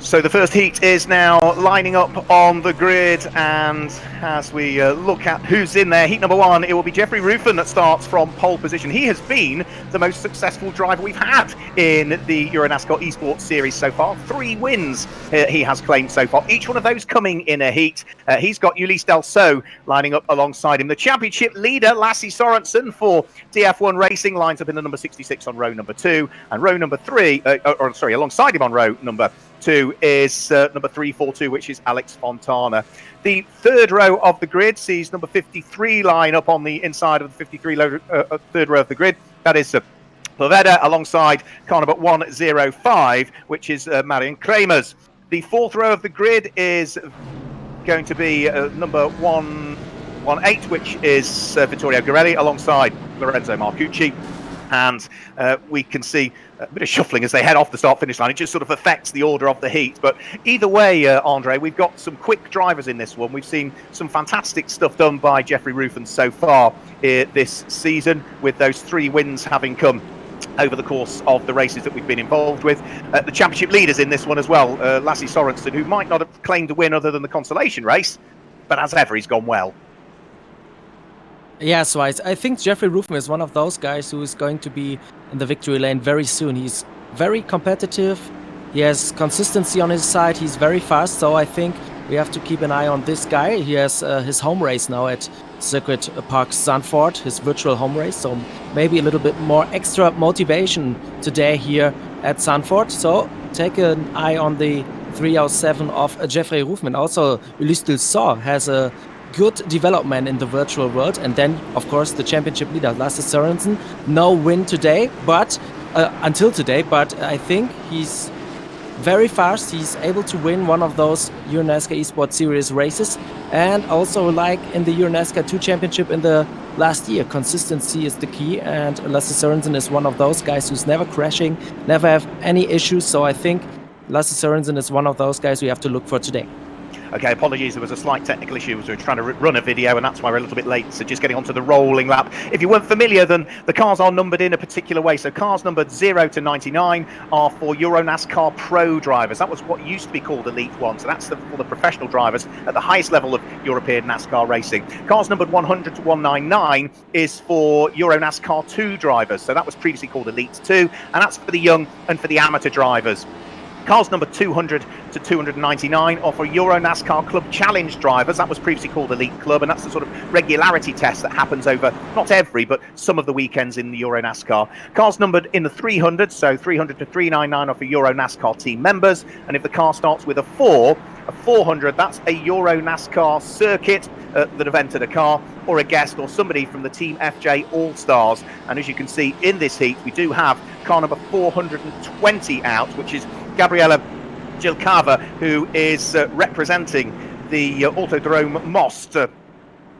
So the first heat is now lining up on the grid, and as we look at who's in there, heat number one, it will be Jeffrey Ruffin that starts from pole position. He has been the most successful driver we've had in the EuroNASCAR Esports Series so far. 3 wins he has claimed so far, each one of those coming in a heat. He's got Ulysse Delceau lining up alongside him. The championship leader, Lasse Sorensen for DF1 Racing, lines up in the number 66 on row number 2, and row number 3, alongside him on row number 2 is number 342, which is Alex Fontana. The third row of the grid sees number 53 line up on the inside of the 53 third row of the grid. That is Poveda alongside car number 105, which is Marion Kremers. The fourth row of the grid is going to be number 118, which is Vittorio Guerrelli alongside Lorenzo Marcucci. And we can see a bit of shuffling as they head off the start-finish line. It just sort of affects the order of the heat. But either way, Andre, we've got some quick drivers in this one. We've seen some fantastic stuff done by Jeffrey Ruffin so far this season, with those 3 wins having come over the course of the races that we've been involved with. The championship leaders in this one as well, Lasse Sorensen, who might not have claimed a win other than the consolation race, but as ever, he's gone well. Yeah, so I think Jeffrey Ruffin is one of those guys who is going to be in the victory lane very soon. He's very competitive. He has consistency on his side. He's very fast. So I think we have to keep an eye on this guy. He has his home race now at Circuit Park Zandvoort, his virtual home race. So maybe a little bit more extra motivation today here at Zandvoort. So take an eye on the 307 of Jeffrey Ruffin. Also, Ulysse Delceau has a good development in the virtual world. And then, of course, the championship leader, Lasse Sorensen. No win today, but until today, but I think he's very fast. He's able to win one of those EuroNASCAR Esports Series races. And also, like in the EuroNASCAR 2 Championship in the last year, consistency is the key. And Lasse Sorensen is one of those guys who's never crashing, never have any issues. So I think Lasse Sorensen is one of those guys we have to look for today. Okay, apologies, there was a slight technical issue as we were trying to run a video, and that's why we're a little bit late, so just getting onto the rolling lap. If you weren't familiar, then the cars are numbered in a particular way. So cars numbered 0 to 99 are for EuroNASCAR Pro drivers. That was what used to be called Elite 1, so that's for the professional drivers at the highest level of European NASCAR racing. Cars numbered 100 to 199 is for EuroNASCAR 2 drivers, so that was previously called Elite 2, and that's for the young and for the amateur drivers. Cars number 200 to 299 are for EuroNASCAR Club Challenge drivers. That was previously called Elite Club, and that's the sort of regularity test that happens over, not every, but some of the weekends in the EuroNASCAR. Cars numbered in the 300, so 300 to 399 are for EuroNASCAR team members, and if the car starts with a 400, that's a EuroNASCAR circuit that have entered a car, or a guest, or somebody from the Team FJ All-Stars. And as you can see in this heat, we do have car number 420 out, which is Gabriela Gilcava, who is representing the Autodrome Most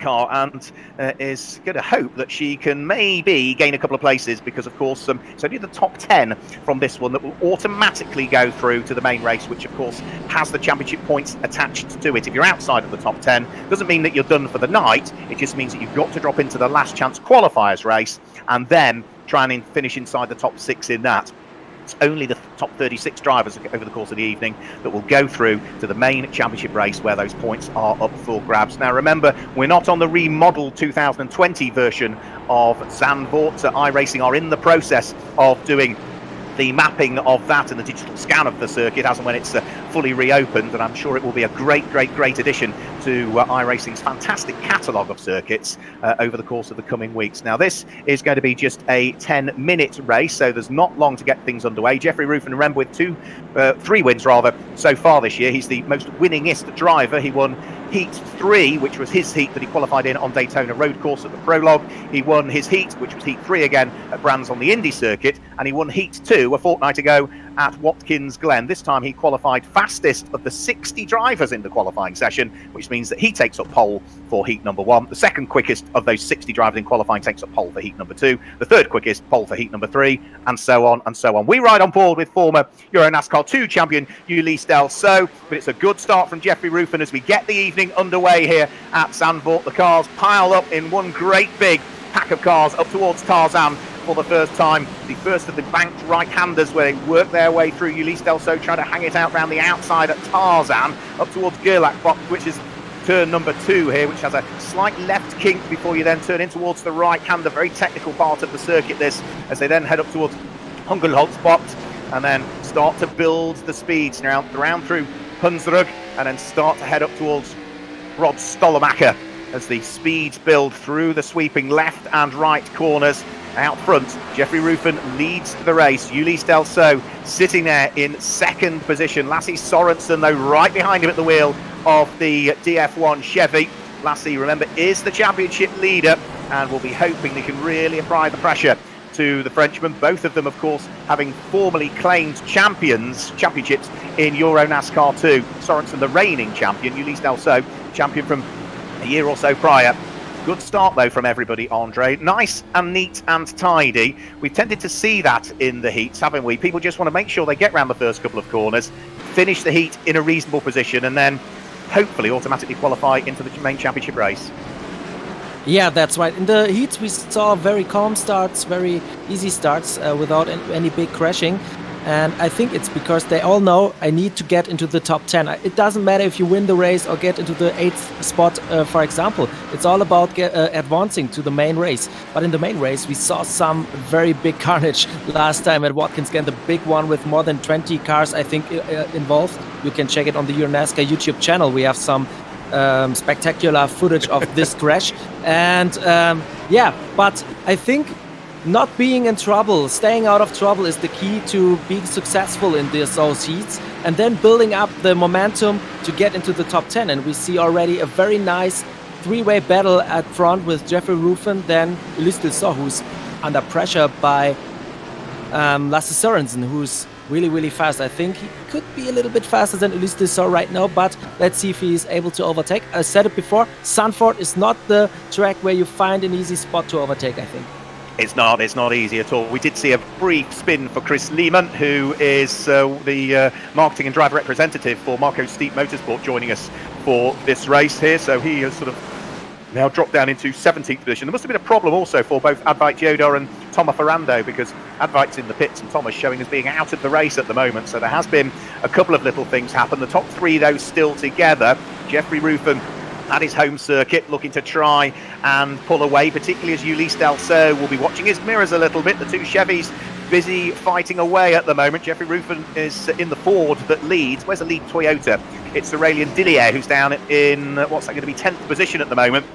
car, and is going to hope that she can maybe gain a couple of places, because of course it's only the top 10 from this one that will automatically go through to the main race, which of course has the championship points attached to it. If you're outside of the top 10, doesn't mean that you're done for the night. It just means that you've got to drop into the last chance qualifiers race and then try and finish inside the top 6 in that. It's only the top 36 drivers over the course of the evening that will go through to the main championship race, where those points are up for grabs. Now remember, we're not on the remodeled 2020 version of Zandvoort. iRacing are in the process of doing the mapping of that and the digital scan of the circuit as and when it's fully reopened, and I'm sure it will be a great addition to iRacing's fantastic catalogue of circuits over the course of the coming weeks. Now this is going to be just a 10-minute race, so there's not long to get things underway. Jeffrey Ruffin, remember, with 3 wins rather so far this year. He's the most winningest driver. He won Heat 3, which was his heat that he qualified in on Daytona Road Course at the Prologue. He won his heat, which was Heat 3 again at Brands on the Indy Circuit, and he won Heat 2 a fortnight ago at Watkins Glen. This time he qualified fastest of the 60 drivers in the qualifying session, which means that he takes up pole for heat number 1. The second quickest of those 60 drivers in qualifying takes up pole for heat number 2. The third quickest, pole for heat number 3, and so on and so on. We ride on board with former EuroNASCAR 2 champion Ulysse Delceau, but it's a good start from Jeffrey Ruffin as we get the evening underway here at Zandvoort. The cars pile up in one great big pack of cars up towards Tarzan for the first time. The first of the banked right-handers where they work their way through. Ulysse Delso trying to hang it out round the outside at Tarzan, up towards Gerlach box, which is turn number 2 here, which has a slight left kink before you then turn in towards the right-hander. Very technical part of the circuit, this, as they then head up towards Hungerholz box and then start to build the speeds now round through Hunsrug and then start to head up towards Rob Stollermacher as the speeds build through the sweeping left and right corners. Out front, Jeffrey Rufen leads the race. Ulysse Delso sitting there in second position. Lasse Sorensen, though, right behind him at the wheel of the DF1 Chevy. Lasse, remember, is the championship leader and will be hoping they can really apply the pressure to the Frenchman. Both of them, of course, having formerly claimed championships in EuroNASCAR 2. Sorensen, the reigning champion. Ulysse Delso, champion from a year or so prior. Good start, though, from everybody, Andre. Nice and neat and tidy. We've tended to see that in the heats, haven't we? People just want to make sure they get round the first couple of corners, finish the heat in a reasonable position, and then hopefully automatically qualify into the main championship race. Yeah, that's right. In the heats, we saw very calm starts, very easy starts without any big crashing. And I think it's because they all know I need to get into the top 10. It doesn't matter if you win the race or get into the 8th spot, for example. It's all about advancing to the main race. But in the main race, we saw some very big carnage last time at Watkins Glen, the big one with more than 20 cars, I think, involved. You can check it on the EuroNASCAR YouTube channel. We have some spectacular footage of this crash. And yeah, but I think not being in trouble, staying out of trouble is the key to being successful in those heats and then building up the momentum to get into the top 10. And we see already a very nice three-way battle at front with Jeffrey Rufen, then Ulysse Delso, who's under pressure by Lasse Sorensen, who's really, really fast. I think he could be a little bit faster than Ulysse Delso right now, but let's see if he is able to overtake. I said it before, Zandvoort is not the track where you find an easy spot to overtake, I think. It's not easy at all. We did see a brief spin for Chris Lehman, who is the marketing and driver representative for Marco Steep Motorsport, joining us for this race here. So he has sort of now dropped down into 17th position. There must have been a problem also for both Advait Jodar and Thomas Ferrando, because Advait's in the pits and Thomas showing as being out of the race at the moment. So there has been a couple of little things happen. The top 3, though, still together. Jeffrey Rufen at his home circuit, looking to try and pull away, particularly as Ulysse Delso will be watching his mirrors a little bit. The two Chevys busy fighting away at the moment. Jeffrey Rufen is in the Ford that leads. Where's the lead Toyota? It's Aurélien Dillier, who's down in, what's that going to be, 10th position at the moment.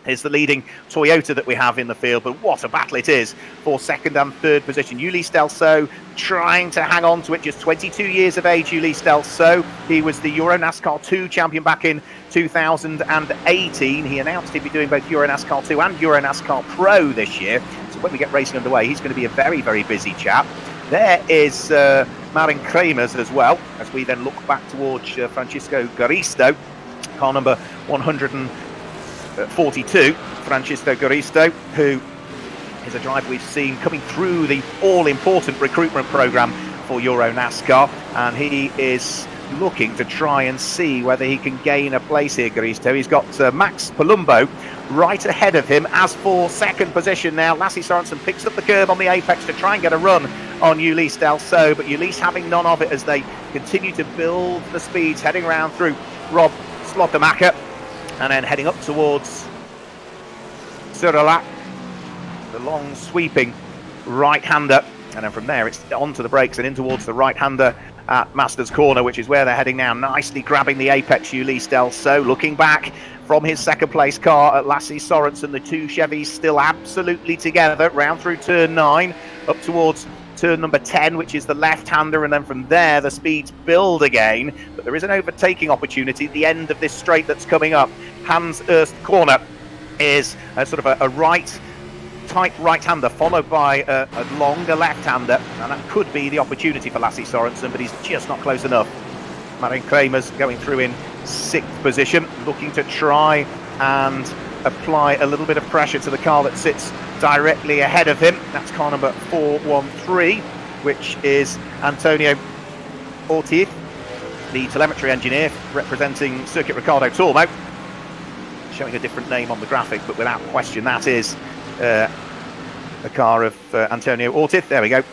Is the leading Toyota that we have in the field, but what a battle it is for second and third position. Ulysse Delso trying to hang on to it, just 22 years of age. Ulysse Delso, he was the EuroNASCAR 2 champion back in 2018. He announced he'd be doing both EuroNASCAR 2 and EuroNASCAR Pro this year, so when we get racing underway, he's going to be a very, very busy chap. There is Marin Kremers as well, as we then look back towards Francisco Garisto, car number 142, Francisco Garisto, who is a driver we've seen coming through the all-important recruitment program for EuroNASCAR, and he is looking to try and see whether he can gain a place here, Garisto. He's got Max Palumbo right ahead of him. As for second position now, Lasse Sorensen picks up the curb on the apex to try and get a run on Ulysse Delso, but Ulysse having none of it as they continue to build the speeds, heading around through Rob Slottermacher, and then heading up towards Suralac, the long sweeping right-hander, and then from there it's onto the brakes and in towards the right-hander at Masters Corner, which is where they're heading now, nicely grabbing the apex. Ulysse Delso looking back from his second place car at Lasse Sorensen. The two Chevys still absolutely together, round through turn 9 up towards turn number 10, which is the left-hander, and then from there the speeds build again, but there is an overtaking opportunity at the end of this straight that's coming up. Hans Erst Corner is a sort of a right, tight right-hander followed by a longer left-hander, and that could be the opportunity for Lasse Sorensen, but he's just not close enough. Marin Kremers going through in 6th position, looking to try and apply a little bit of pressure to the car that sits directly ahead of him. That's car number 413, which is Antonio Ortiz, the telemetry engineer representing Circuit Ricardo Tormo. Showing a different name on the graphic, but without question that is the car of Antonio Ortiz. There we go.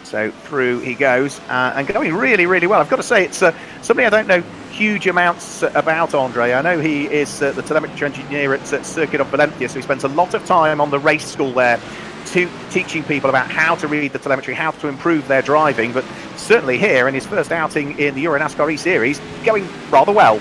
So through he goes, and going really, really well. I've got to say, it's somebody I don't know huge amounts about, Andre. I know he is the telemetry engineer at Circuit of Valencia, so he spends a lot of time on the race school there, teaching people about how to read the telemetry, how to improve their driving. But certainly here, in his first outing in the EuroNASCAR E-Series, going rather well.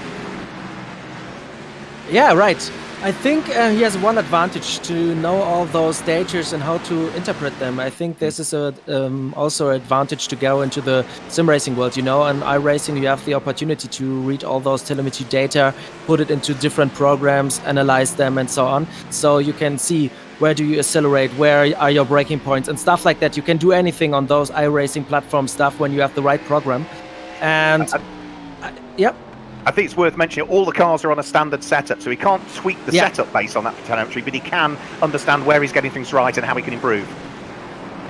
Yeah, right. I think he has one advantage, to know all those daters and how to interpret them. I think this is also an advantage to go into the sim racing world. You know, in iRacing you have the opportunity to read all those telemetry data, put it into different programs, analyze them, and so on. So you can see where do you accelerate, where are your braking points, and stuff like that. You can do anything on those iRacing platform stuff when you have the right program. And yep. I think it's worth mentioning all the cars are on a standard setup, so he can't tweak the setup based on that telemetry, but he can understand where he's getting things right and how he can improve.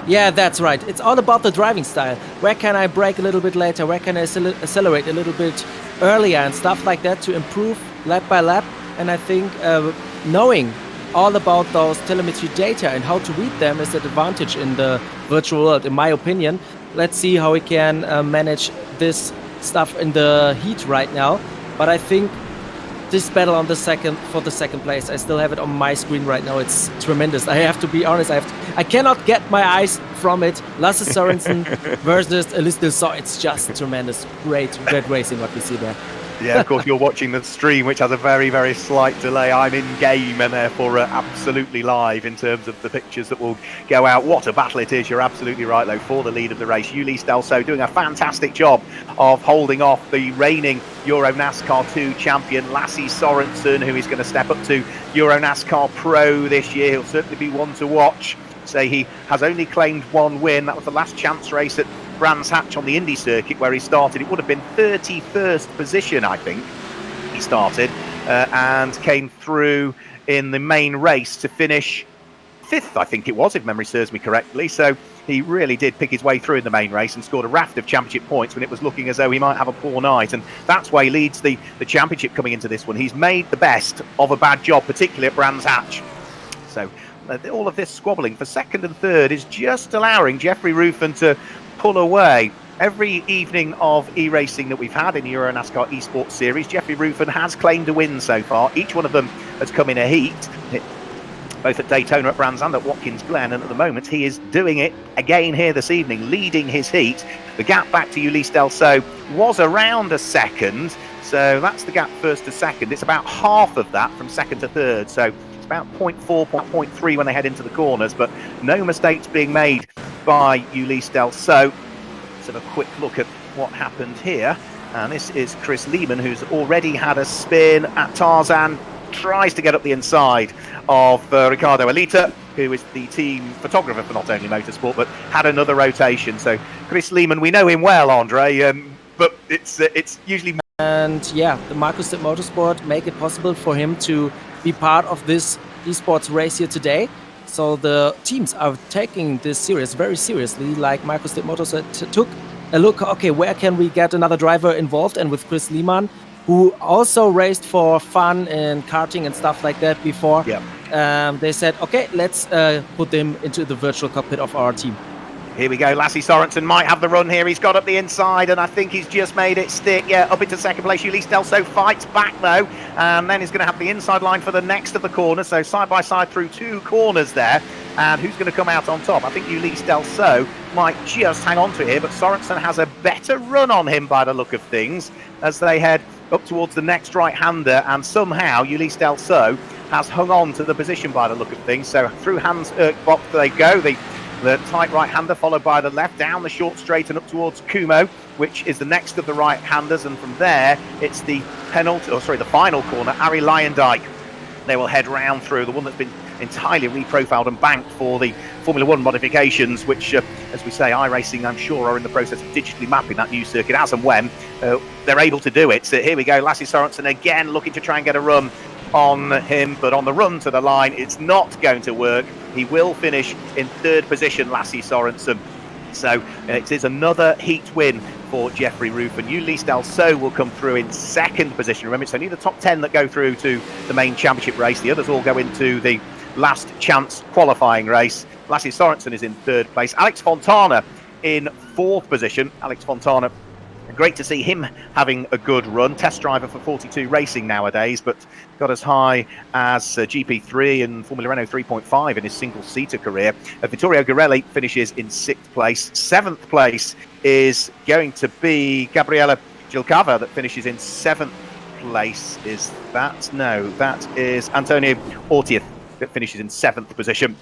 Yeah, that's right. It's all about the driving style. Where can I brake a little bit later? Where can I accelerate a little bit earlier and stuff like that to improve lap by lap? And I think knowing all about those telemetry data and how to read them is an advantage in the virtual world, in my opinion. Let's see how we can manage this stuff in the heat right now, but I think this battle on the second place, I still have it on my screen right now. It's tremendous. I have to be honest. I cannot get my eyes from it. Lasse Sørensen versus Elise Delsau. It's just tremendous. Great racing what we see there. Yeah, of course, you're watching the stream, which has a very, very slight delay. I'm in game and therefore absolutely live in terms of the pictures that will go out. What a battle it is. You're absolutely right, though, for the lead of the race. Ulisse Delsau doing a fantastic job of holding off the reigning EuroNASCAR 2 champion, Lasse Sørensen, who is going to step up to EuroNASCAR Pro this year. He'll certainly be one to watch. Say he has only claimed one win. That was the last chance race at Brands Hatch on the Indy circuit where he started. It would have been 31st position, I think, he started, and came through in the main race to finish 5th, I think it was, if memory serves me correctly. So he really did pick his way through in the main race and scored a raft of championship points when it was looking as though he might have a poor night. And that's why he leads the championship coming into this one. He's made the best of a bad job, particularly at Brands Hatch. So all of this squabbling for second and third is just allowing Jeffrey Ruffin to pull away. Every evening of e-racing that we've had in the EuroNASCAR Esports Series, Jeffrey Ruffin has claimed a win so far. Each one of them has come in a heat, both at Daytona, at Brands and at Watkins Glen, and at the moment he is doing it again here this evening, leading his heat. The gap back to Ulisse Delsau was around a second, so that's the gap first to second. It's about half of that from second to third, so it's about 0.4, 0.3 when they head into the corners, but no mistakes being made by Ulisse Delsau. Let's have a quick look at what happened here. And this is Chris Lehman, who's already had a spin at Tarzan, tries to get up the inside of Ricardo Alita, who is the team photographer for Not Only Motorsport, but had another rotation. So Chris Lehman, we know him well, Andre, but it's usually... And yeah, the Marcus Stitt Motorsport make it possible for him to be part of this esports race here today. So the teams are taking this series very seriously, like Marcus Stitt Motorsport took a look, okay, where can we get another driver involved? And with Chris Lehman, who also raced for fun in karting and stuff like that before, they said, okay, let's put them into the virtual cockpit of our team. Here we go. Lasse Sørensen might have the run here. He's got up the inside, and I think he's just made it stick. Yeah, up into second place. Ulisse Delsau fights back, though, and then he's going to have the inside line for the next of the corners. So side by side through 2 corners there. And who's going to come out on top? I think Ulisse Delsau might just hang on to it here, but Sørensen has a better run on him by the look of things as they head up towards the next right-hander, and somehow Ulisse Delsau has hung on to the position by the look of things. So through Hans Erkbach they go. The tight right-hander followed by the left, down the short straight and up towards Kumo, which is the next of the right-handers, and from there it's the final corner, Ari Leyendyk. They will head round through the one that's been entirely reprofiled and banked for the Formula 1 modifications, which, as we say, iRacing, I'm sure, are in the process of digitally mapping that new circuit as and when they're able to do it. So here we go, Lasse Sørensen again looking to try and get a run on him, but on the run to the line, it's not going to work. He will finish in 3rd position, Lasse Sørensen. So it is another heat win for Jeffrey Ruffin. Ulisse Delsau will come through in 2nd position. Remember, it's only the top 10 that go through to the main championship race. The others all go into the last chance qualifying race. Lasse Sorensen is in 3rd place. Alex Fontana in 4th position. Alex Fontana, great to see him having a good run. Test driver for 42 Racing nowadays, but got as high as GP3 and Formula Renault 3.5 in his single-seater career. Vittorio Gorelli finishes in 6th place. 7th place is going to be Gabriela Gilcava, that finishes in 7th place. Is that? No, that is Antonio Ortiz, that finishes in 7th position,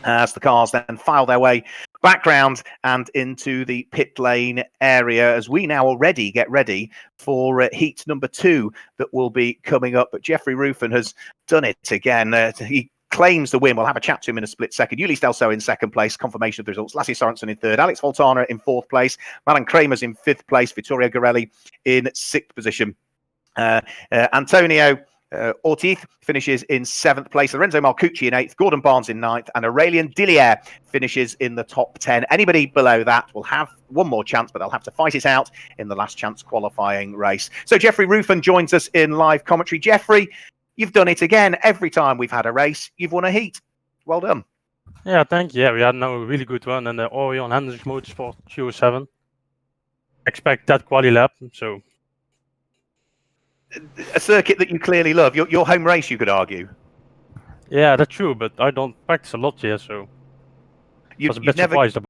as the cars then file their way background and into the pit lane area, as we now already get ready for heat number 2 that will be coming up. But Jeffrey Ruffin has done it again. He claims the win. We'll have a chat to him in a split second. Yuli Stelso in 2nd place, confirmation of the results. Lasse Sorensen in 3rd, Alex Fontana in 4th place, Malan Kramers in 5th place, Vittorio Gorelli in 6th position. Antonio Ortiz finishes in 7th place, Lorenzo Marcucci in 8th, Gordon Barnes in 9th, and Aurélien Dillier finishes in the top 10. Anybody below that will have one more chance, but they'll have to fight it out in the last chance qualifying race. So Jeffrey Ruffin joins us in live commentary. Jeffrey, you've done it again. Every time we've had a race, you've won a heat. Well done. Yeah, thank you. Yeah, we had now a really good run in the Orion Hendricks Motorsport Q7. Expect that quali lap, so... A circuit that you clearly love. Your home race, you could argue. Yeah, that's true, but I don't practice a lot here, so... I was a bit surprised about